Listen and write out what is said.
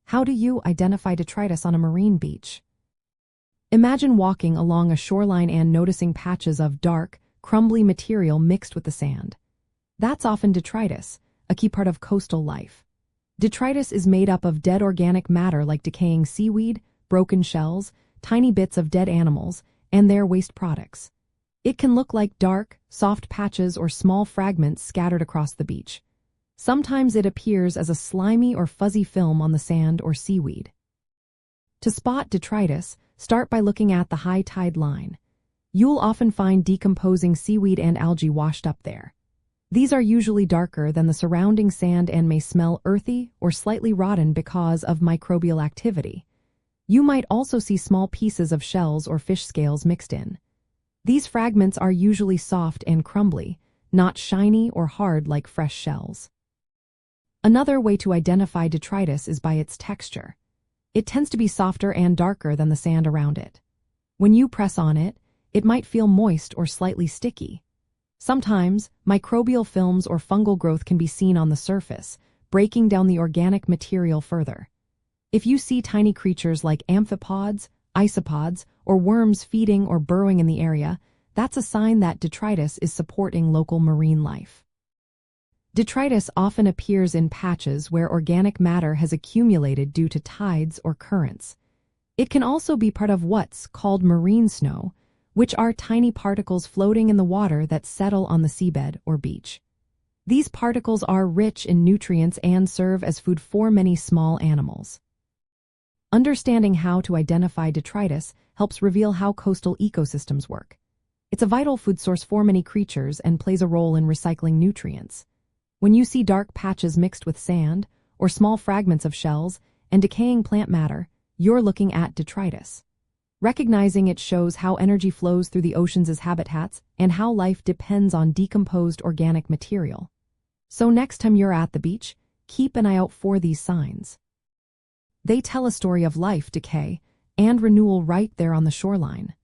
How do you identify detritus on a marine beach? Imagine walking along a shoreline and noticing patches of dark, crumbly material mixed with the sand. That's often detritus, a key part of coastal life. Detritus is made up of dead organic matter like decaying seaweed, broken shells, tiny bits of dead animals, and their waste products. It can look like dark, soft patches or small fragments scattered across the beach. Sometimes it appears as a slimy or fuzzy film on the sand or seaweed. To spot detritus, start by looking at the high tide line. You'll often find decomposing seaweed and algae washed up there. These are usually darker than the surrounding sand and may smell earthy or slightly rotten because of microbial activity. You might also see small pieces of shells or fish scales mixed in. These fragments are usually soft and crumbly, not shiny or hard like fresh shells. Another way to identify detritus is by its texture. It tends to be softer and darker than the sand around it. When you press on it, it might feel moist or slightly sticky. Sometimes, microbial films or fungal growth can be seen on the surface, breaking down the organic material further. If you see tiny creatures like amphipods, isopods, or worms feeding or burrowing in the area, that's a sign that detritus is supporting local marine life. Detritus often appears in patches where organic matter has accumulated due to tides or currents. It can also be part of what's called marine snow, which are tiny particles floating in the water that settle on the seabed or beach. These particles are rich in nutrients and serve as food for many small animals. Understanding how to identify detritus helps reveal how coastal ecosystems work. It's a vital food source for many creatures and plays a role in recycling nutrients. When you see dark patches mixed with sand, or small fragments of shells, and decaying plant matter, you're looking at detritus. Recognizing it shows how energy flows through the oceans as habitats and how life depends on decomposed organic material. So next time you're at the beach, keep an eye out for these signs. They tell a story of life, decay, and renewal right there on the shoreline.